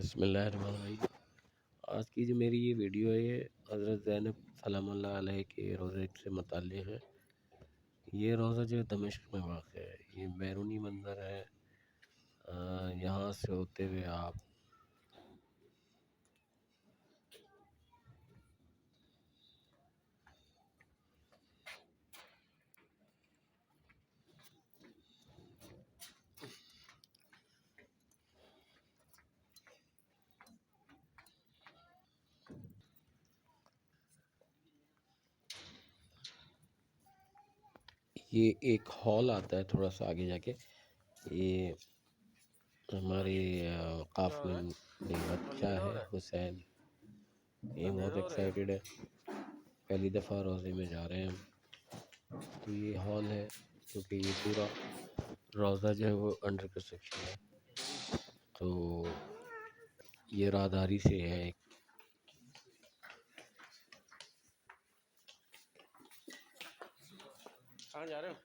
بسم اللہ الرحمن الرحیم۔ آج کی جو میری یہ ویڈیو ہے یہ حضرت زینب سلام اللہ علیہ کے روزے سے متعلق ہے۔ یہ روزہ جو دمشق میں واقع ہے، یہ بیرونی منظر ہے۔ یہاں سے ہوتے ہوئے آپ یہ ایک ہال آتا ہے تھوڑا سا آگے جا کے، یہ ہمارے قافلے میں بچہ ہے حسین، یہ بہت ایکسائٹیڈ ہے، پہلی دفعہ روزے میں جا رہے ہیں ہم۔ تو یہ ہال ہے کیونکہ یہ پورا روزہ جو ہے وہ انڈر کنسٹرکشن ہے، تو یہ راہداری سے ہے ایک۔ کہاں جا رہے ہو؟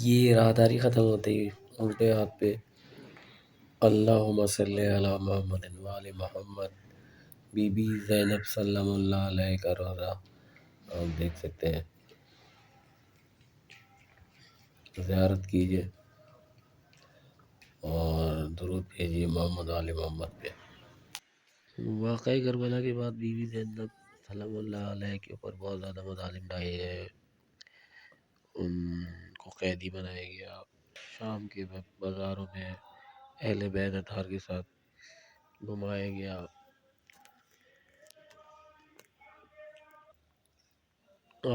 یہ راہداری ختم ہوتے ہی الٹے ہاتھ پہ اللہم صلی علی محمد وآل محمد بی بی زینب سلام اللہ علیہ کا روزہ آپ دیکھ سکتے ہیں، زیارت کیجئے اور درود بھیجیے محمد وآل محمد پہ۔ واقعہ کربلا کے بعد بی بی زینب سلام اللہ علیہ کے اوپر بہت زیادہ مظالم ڈھائے گئے، ان کو قیدی بنایا گیا، شام کے بازاروں میں اہل بیت اطہار کے ساتھ گھمایا گیا۔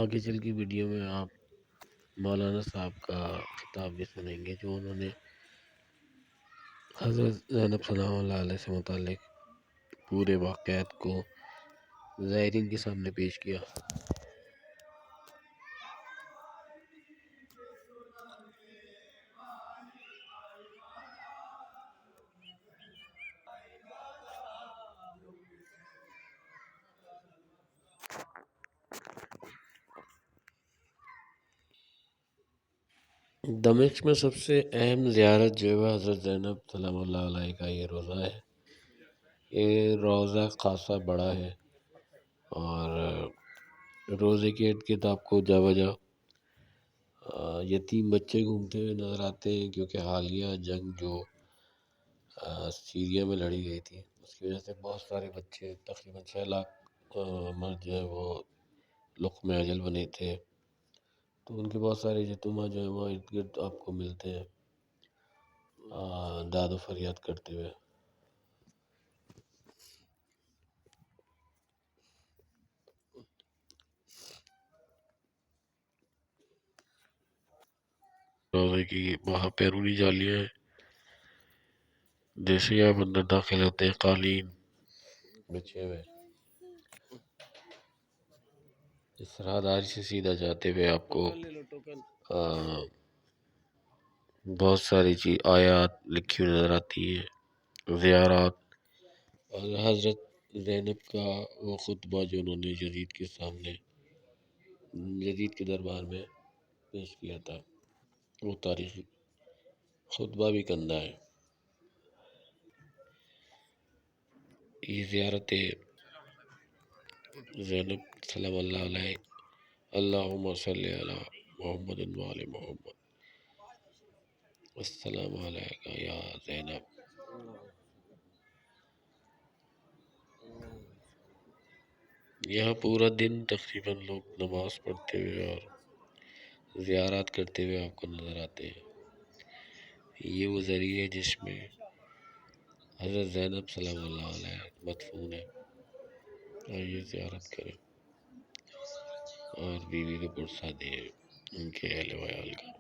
آگے چل کی ویڈیو میں آپ مولانا صاحب کا خطاب بھی سنیں گے جو انہوں نے حضرت زینب سلام اللہ علیہ سے متعلق پورے واقعات کو زائرین کے سامنے پیش کیا۔ دمشق میں سب سے اہم زیارت جو ہے حضرت زینب سلام اللہ علیہ کا یہ روزہ ہے۔ یہ روزہ خاصا بڑا ہے اور روزے کے ارد گرد آپ کو جا بجا یتیم بچے گھومتے ہوئے نظر آتے ہیں، کیونکہ حالیہ جنگ جو سیریا میں لڑی گئی تھی اس کی وجہ سے بہت سارے بچے، تقریباً 6 لاکھ مرد جو ہے وہ لقمہ اجل بنے تھے، تو ان کے بہت سارے یتیمہ جو ہیں وہ ارد گرد آپ کو ملتے ہیں داد و فریاد کرتے ہوئے۔ روزے کی وہاں بیرونی جالیاں ہیں، جیسے ہی آپ اندر داخل ہوتے ہیں قالین بچھے ہوئے، اس راہداری سے سیدھا جاتے ہوئے آپ کو بہت ساری آیات لکھی ہوئی نظر آتی ہیں، زیارات اور حضرت زینب کا وہ خطبہ جو انہوں نے یزید کے سامنے، یزید کے دربار میں پیش کیا تھا، وہ تاریخی خطبہ بھی کندہ ہے۔ یہ زیارت زینب سلام اللہ علیہ، اللہم صلی علی محمد وآل محمد السلام علیکہ یا زینب۔ یہاں پورا دن تقریباً لوگ نماز پڑھتے ہوئے اور زیارات کرتے ہوئے آپ کو نظر آتے ہیں۔ یہ وہ ذریعہ ہے جس میں حضرت زینب سلام اللہ علیہ مدفون ہے، آئیے زیارت کریں اور بیوی کو پرسہ دیں ان کے اہل ویال کا۔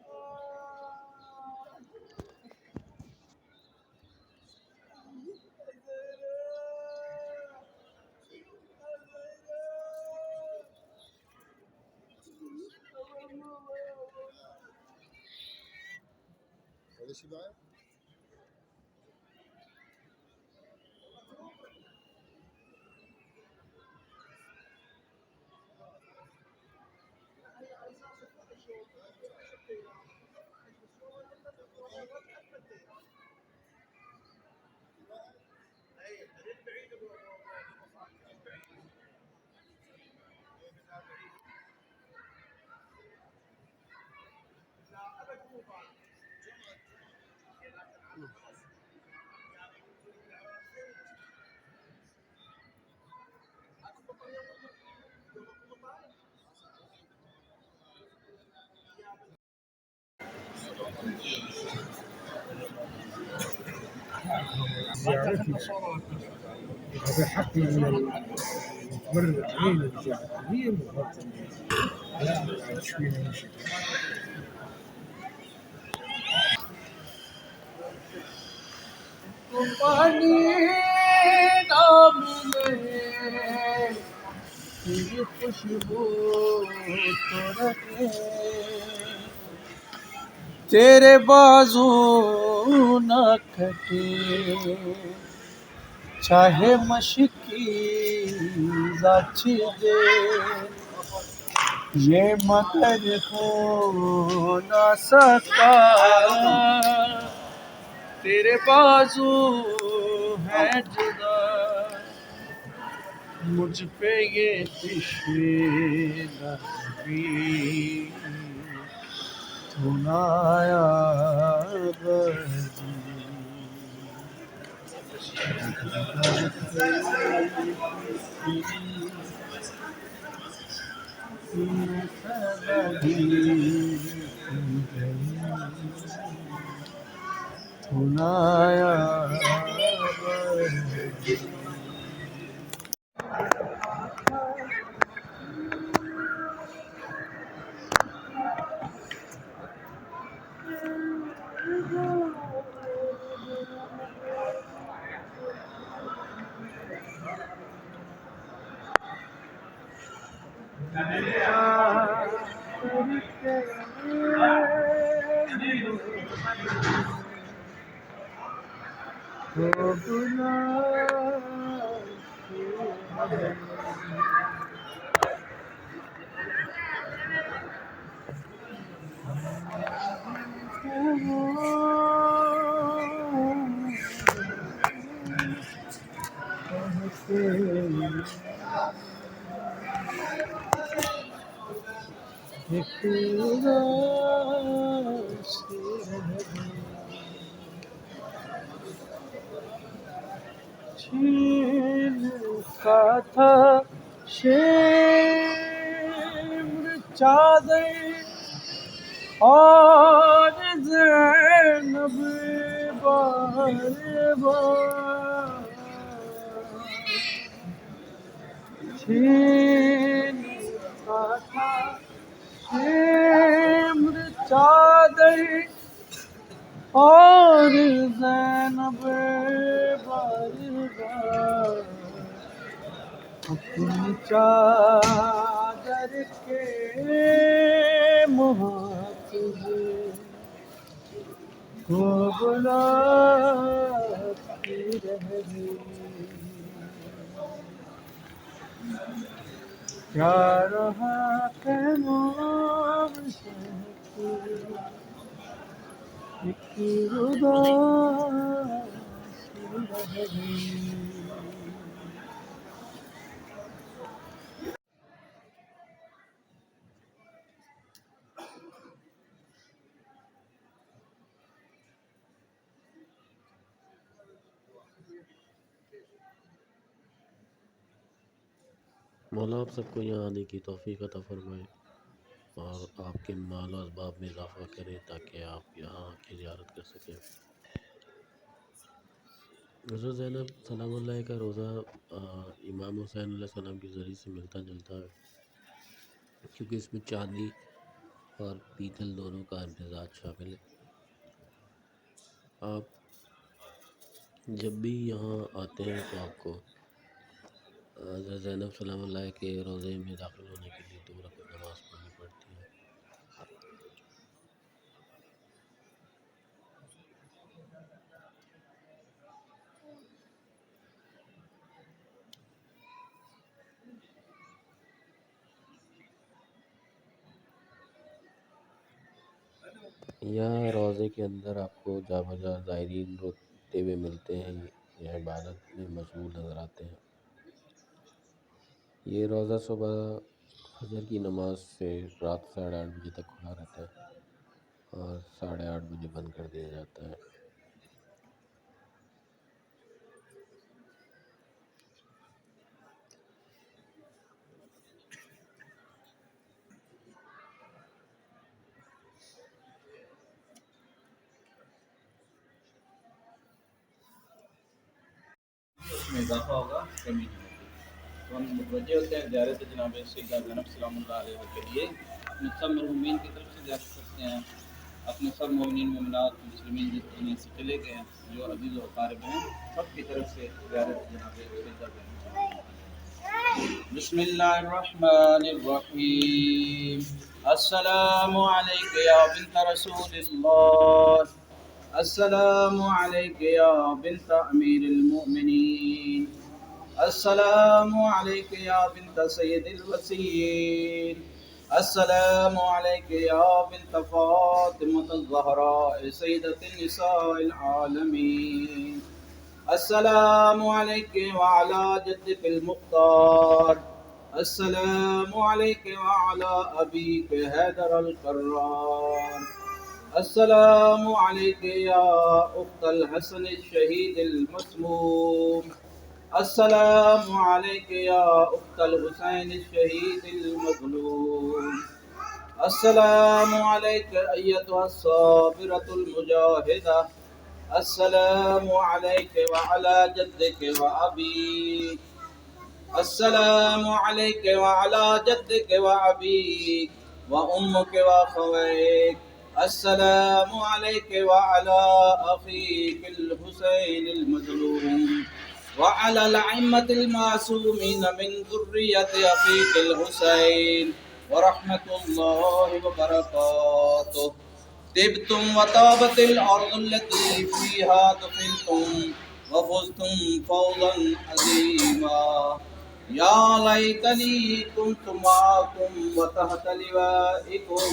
هذا حق من المتمرد هي مغطى لا شوية مشي پانی نہ ملے تیری خوشبو تو رکھے تیرے بازو نہ کٹے چاہے مشکی ذاتی دے یہ مگر ہو نہ سکا تیرے بازو ہے جدا مجھ پہ یہ تشوی نبی تو نہ آیا چھین کا تھا شمر چادر اور زینب بار بار چھین کا تھا شمر چادر اور زینب بار بار اپنی چادر کے محافظ کو بلاتی رہ گئی کیا رہا پیغام سے ایک اداسی رہ گئی مولا آپ سب کو یہاں آنے کی توفیق عطا فرمائے اور آپ کے مال و اسباب میں اضافہ کرے تاکہ آپ یہاں آ کے زیارت کر سکیں۔ حضرت زینب سلام اللہ کا روزہ امام حسین علیہ السلام کے ذریعے سے ملتا جلتا ہے، کیونکہ اس میں چاندی اور پیتل دونوں کا امتزاج شامل ہے۔ آپ جب بھی یہاں آتے ہیں تو آپ کو حضرت زینب سلام اللہ کے روضے میں داخل ہونے کے لیے 2 رکعت نماز پڑھنی پڑتی ہے۔ یہاں روضے کے اندر آپ کو جا بجا زائرین روتے ہوئے ملتے ہیں، یہ عبادت میں مشغول نظر آتے ہیں۔ یہ روزہ صبح فجر کی نماز سے رات 8:30 بجے تک کھلا رہتا ہے اور 8:30 بجے بند کر دیا جاتا ہے۔ میں اضافہ ہوگا، کمی نہیں ہوگی۔ تو ہم متوجہ ہوتے ہیں زیارت جناب سیدہ زینب سلام اللہ علیہ کے لیے، اپنے سب مرحومین کی طرف سے زیارت کرتے ہیں، اپنے سب مومنین مومنات مسلمین جس دنیا سے چلے گئے ہیں، جو عزیز و اقارب ہیں، سب کی طرف سے زیارت جناب سیدہ زینب سلام اللہ علیہ۔ بسم اللہ الرحمن الرحیم۔ السلام علیک یا بنت رسول اللہ، السلام علیک یا بنت امیر المؤمنین، السلام علیک یا بنت سید الوسیین، السلام علیک یا بنت فاطمة الزہراء سیدۃ النساء العالمین، السلام علیک وعلی جدک المختار، السلام علیک وعلی ابیک حیدر القرار، السلام علیک یا اخت الحسن الشہید المسموم، السلام علیک یا اخت الحسین الشہید المظلوم، السلام علیک ایتها الصابرۃ المجاہدہ، السلام علیک وعلی جدک وابیک، السلام علیک وعلی جدک وابیک وامک واخویک، السلام علیک وعلی اخیک الحسین المظلوم وعلی الائمة المعصومین من ذریۃ اخیک الحسین ورحمۃ اللہ وبرکاتہ۔ طبتم وطابت الارض التي فيها دفنتم وفزتم فوزا عظيما، يا ليتني كنت معكم وتحت لوائكم،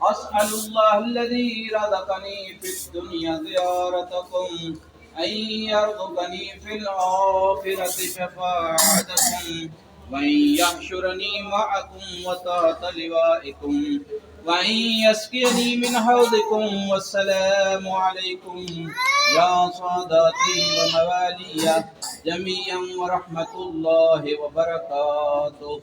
أسأل الله الذي رزقني في الدنيا زيارتكم أن يرزقني في الآخرة شفاعتكم، وأن يحشرني معكم وتحت لوائكم، وأن يسقيني من حوضكم، والسلام عليكم يا ساداتي وموالي جميعا ورحمة الله وبركاته۔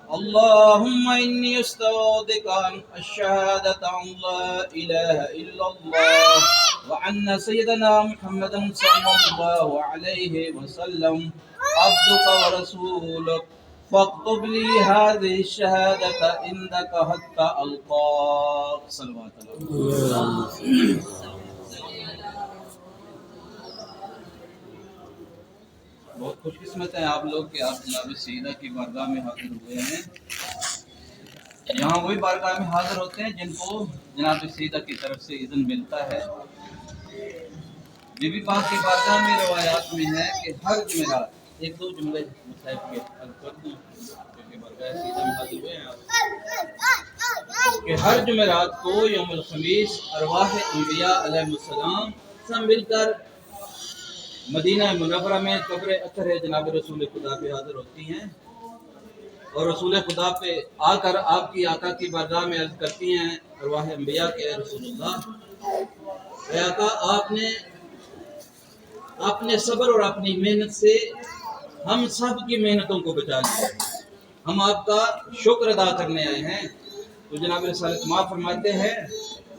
اللهم إني أستودعك الشهادة أن لا إله إلا الله وأن سيدنا محمدا صلى الله عليه وسلم عبدك ورسولك، فاكتب لي هذه الشهادة عندك حتى ألقاك۔ صلوات اللہ۔ بہت خوش قسمت ہیں آپ لوگ کہ آپ جناب سیدہ کی بارگاہ میں حاضر ہوئے ہیں۔ یہاں وہی بارگاہ میں حاضر ہوتے ہیں جن کو جناب سیدہ کی طرف سے اذن ملتا ہے۔ بی بی پاک کی بارگاہ میں روایات میں ہے کہ ہر جمعرات، ایک دو جملے مصحف کے حل کر دوں کیونکہ بارگاہ سیدہ میں حاضر ہوئے ہیں آپ، کہ ہر جمعرات کو یوم الخمیس ارواح انبیاء علیہ السلام سب مل کر مدینہ منورہ میں قبر اطہر جناب رسول خدا پہ حاضر ہوتی ہیں، اور رسول خدا پہ آ کر آپ کی آقا کی بارگاہ میں عرض کرتی ہیں ارواح انبیاء کے رسول اللہ، اے آقا آپ نے صبر اور اپنی محنت سے ہم سب کی محنتوں کو بچا لیا، ہم آپ کا شکر ادا کرنے آئے ہیں۔ تو جناب رسالت ماں فرماتے ہیں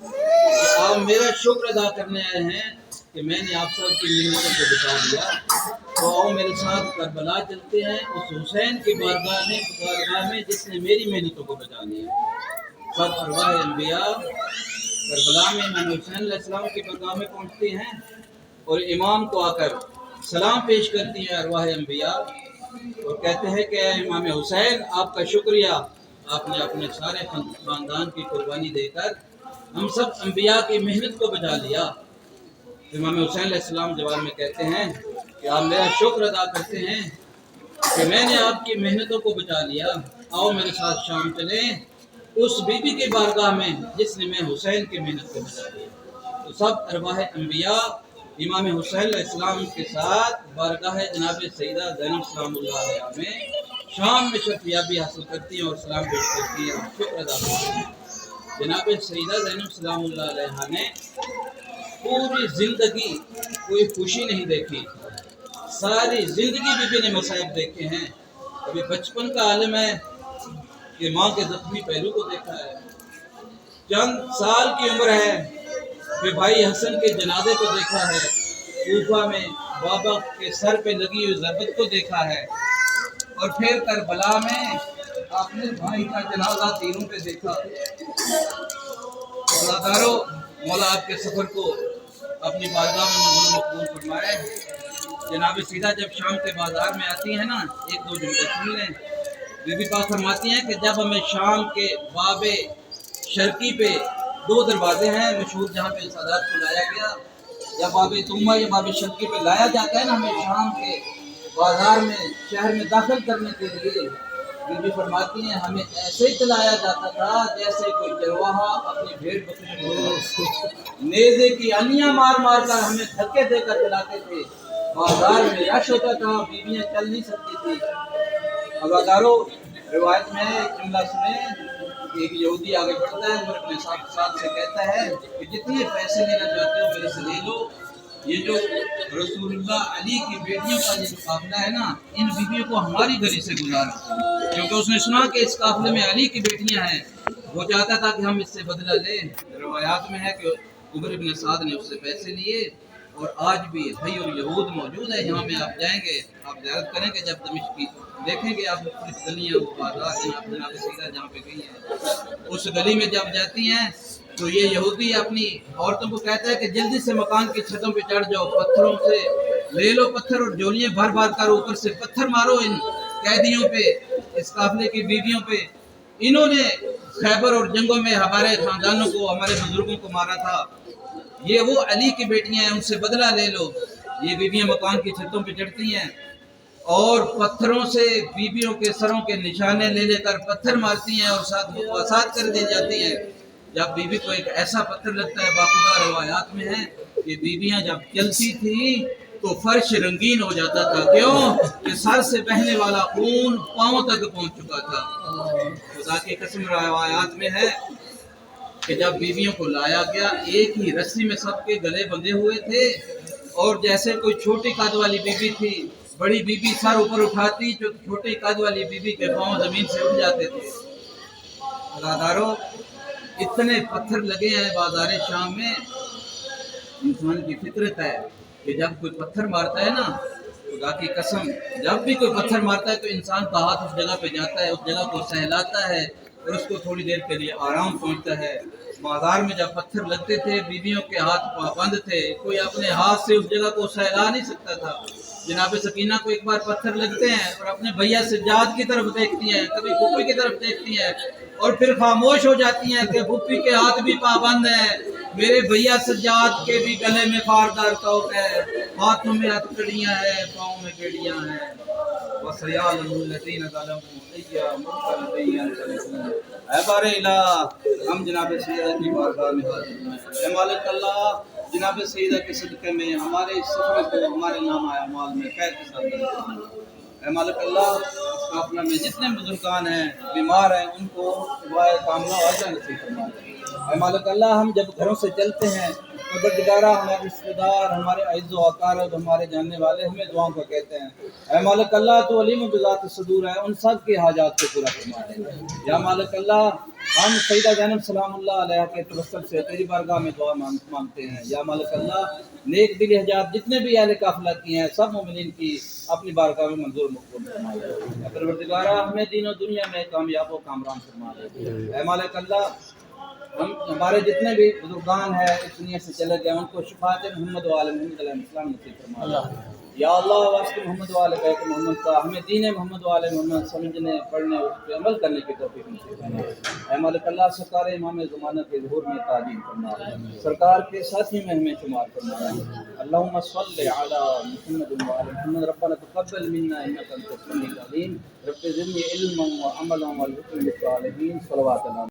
کہ آپ میرا شکر ادا کرنے آئے ہیں کہ میں نے آپ سب کی محنتوں کو بچا لیا، تو آؤ میرے ساتھ کربلا چلتے ہیں، اس حسین کی بارگاہ میں جس نے میری محنتوں کو بچا لیا۔ سب ارواح انبیاء کربلا میں امام حسین علیہ السلام کی بارگاہ میں پہنچتی ہیں اور امام کو آ کر سلام پیش کرتی ہیں ارواح انبیاء، اور کہتے ہیں کہ امام حسین آپ کا شکریہ، آپ نے اپنے سارے خاندان کی قربانی دے کر ہم سب انبیاء کی محنت کو بچا لیا۔ امام حسین علیہ السلام جواب میں کہتے ہیں کہ آپ میرا شکر ادا کرتے ہیں کہ میں نے آپ کی محنتوں کو بچا لیا، آؤ میرے ساتھ شام چلیں اس بی بی کی بارگاہ میں جس نے میں حسین کی محنت کو بچا لیا۔ تو سب ارواح انبیاء امام حسین علیہ السلام کے ساتھ بارگاہ جناب سیدہ زینب سلام اللہ علیہ میں شام میں شرفیابی حاصل کرتی ہیں اور سلام پیش کرتی ہیں اور شکر ادا کرتی ہیں۔ جناب سیدہ زینب سلام اللہ علیہ نے پوری زندگی کوئی خوشی نہیں دیکھی، ساری زندگی بی بی نے مصائب دیکھے ہیں۔ ابھی بچپن کا عالم ہے کہ ماں کے زخمی پہلو کو دیکھا ہے، چند سال کی عمر ہے کہ بھائی حسن کے جنازے کو دیکھا ہے، کوفہ میں بابا کے سر پہ لگی ہوئی ضربت کو دیکھا ہے، اور پھر کربلا میں اپنے بھائی کا جنازہ تیروں پہ دیکھا۔ عزادارو، مولا آپ کے سفر کو اپنی بارگاہ میں منظور مقبول فرمائے۔ جناب سیدہ جب شام کے بازار میں آتی ہیں نا، ایک دو جملے سن لیں۔ بی بی پاک فرماتی ہیں کہ جب ہمیں شام کے باب شرقی پہ دو دروازے ہیں مشہور جہاں پہ سادات کو لایا گیا، یا باب تمہ یا باب شرقی پہ لایا جاتا ہے نا ہمیں شام کے بازار میں شہر میں داخل کرنے کے لیے، بی بی فرماتی ہیں ہمیں ایسے ہی چلایا جاتا تھا جیسے کوئی چرواہا اپنی بھیڑ بکری کو نیزے کی انیاں مار مار کر ہمیں دھکے دے کر چلاتے تھے۔ بازار میں رش ہوتا تھا، بیویاں چل نہیں سکتی تھی۔ عزادارو، روایت میں ایک جملہ سنیں، ایک یہودی آگے بڑھتا ہے، عمر اپنے ساتھ سے کہتا ہے کہ جتنے پیسے لینا چاہتے ہو میرے سے لے لو، یہ جو رسول اللہ علی کی بیٹیوں کا یہ قافلہ ہے نا، ان بیویوں کو ہماری گلی سے گزارو، کیونکہ اس نے سنا کہ اس قافلے میں علی کی بیٹیاں ہیں، وہ چاہتا تھا کہ ہم اس سے بدلہ لیں۔ روایات میں ہے کہ عمر ابن سعد نے اس سے پیسے لیے، اور آج بھی حی الیہود موجود ہے جہاں میں آپ جائیں گے، آپ زیارت کریں گے جب دمشق کی، دیکھیں گے آپ مختلف گلیاں وہ بازار جناب سیدہ جہاں پہ گئی ہیں، اس گلی میں جب جاتی ہیں تو یہ یہودی اپنی عورتوں کو کہتا ہے کہ جلدی سے مکان کی چھتوں پہ چڑھ جاؤ، پتھروں سے لے لو پتھر اور جولیاں بھر بھر کر اوپر سے پتھر مارو ان قیدیوں پہ، اس قافلے کی بیویوں پہ۔ انہوں نے خیبر اور جنگوں میں ہمارے خاندانوں کو، ہمارے بزرگوں کو مارا تھا، یہ وہ علی کی بیٹیاں ہیں، ان سے بدلہ لے لو۔ یہ بیویاں مکان کی چھتوں پہ چڑھتی ہیں اور پتھروں سے بیویوں کے سروں کے نشانے لے لے کر پتھر مارتی ہیں اور ساتھ مقاصد کر دی جاتی ہیں۔ جب بیوی کو ایک ایسا پتھر لگتا ہے، باخدا روایات میں ہے کہ بیویاں جب چلتی تھی تو فرش رنگین ہو جاتا تھا، کیوں کہ سر سے بہنے والا خون پاؤں تک پہنچ چکا تھا۔ خدا کی قسم روایات میں ہے کہ جب بیویوں کو لایا گیا ایک ہی رسی میں سب کے گلے بندھے ہوئے تھے، اور جیسے کوئی چھوٹی قد والی بیوی تھی، بڑی بیوی سر اوپر اٹھاتی جو چھوٹی قد والی بیوی کے پاؤں زمین سے اٹھ جاتے تھے۔ عزادارو، اتنے پتھر لگے ہیں بازار شام میں، انسان کی فطرت ہے کہ جب کوئی پتھر مارتا ہے نا، خدا کی قسم جب بھی کوئی پتھر مارتا ہے تو انسان کا ہاتھ اس جگہ پہ جاتا ہے، اس جگہ کو سہلاتا ہے اور اس کو تھوڑی دیر کے لیے آرام پہنچتا ہے۔ بازار میں جب پتھر لگتے تھے، بیویوں کے ہاتھ پابند تھے، کوئی اپنے ہاتھ سے اس جگہ کو سہلا نہیں سکتا تھا۔ جناب سکینہ کو ایک بار پتھر لگتے ہیں اور اپنے بھیا سجاد کی طرف دیکھتی ہیں، کبھی پھوپھی کی طرف دیکھتی ہیں، اور پھر خاموش ہو جاتی ہیں کہ پھوپھی کے ہاتھ بھی پابند ہیں، میرے بھیا سجاد کے بھی گلے میں خاردار کوٹ ہے، ہاتھوں میں ہتھکڑیاں ہیں، پاؤں میں بیڑیاں ہیں۔ وَسَيَعْلَمُ الَّذِينَ ظَلَمُوا أَيَّ مُنقَلَبٍ يَنقَلِبُونَ۔ اے بار الہ، ہم جناب سیدہ کی بارگاہ میں حاضر ہیں۔ اے مالک اللہ، جناب سیدہ کے صدقے میں ہمارے اس سفر کو ہمارے نام اعمال میں خیر کے ساتھ درج فرما۔ اے مالک اللہ، اس قافلہ میں جتنے بزرگان ہیں، بیمار ہیں، ان کو دعائے کاملہ عاجلہ نصیب فرما۔ اے مالک اللہ، ہم جب گھروں سے چلتے ہیں تو بردگارہ ہمارے رشتہ دار، ہمارے اعز و اقارب، ہمارے جاننے والے ہمیں دعاؤں کا کہتے ہیں۔ اے مالک اللہ، تو علیم بذات صدور ہے، ان سب کے حاجات کو پورا فرما دے۔ یا مالک اللہ، ہم سیدہ زینب سلام اللہ علیہ کے توسل سے تیری بارگاہ میں دعا مانگتے ہیں۔ یا مالک اللہ، نیک دلی حجات جتنے بھی اہل قافلہ کی ہیں، سب مومنین کی اپنی بارگاہ میں منظور مقبول فرما دے۔ اے پروردگارہ، ہمیں دین و دنیا میں کامیاب و کامران فرما دے۔ اے مالک اللہ، ہمارے جتنے بھی بزرگان ہیں اس دنیا سے چلے گئے، ان کو شفاعت محمد و آل محمد علیہ السلام نصیب فرما دے۔ یا اللہ، واسطے محمد و آل بیت محمد کا ہمیں دین محمد و آل محمد سمجھنے، پڑھنے اور اس پہ عمل کرنے کی توفیق نصیب فرما۔ اے مالک اللہ، سرکار امام زمانہ کے ظہور میں تعظیم فرما، سرکار کے ساتھی میں ہمیں شمار فرما۔ اللہم صلی علی محمد و آل محمد، ربنا تقبل منا انک انت السمیع العلیم، رب زدنی علما وعملا والحکم بالصالحین، صلوات اللہ۔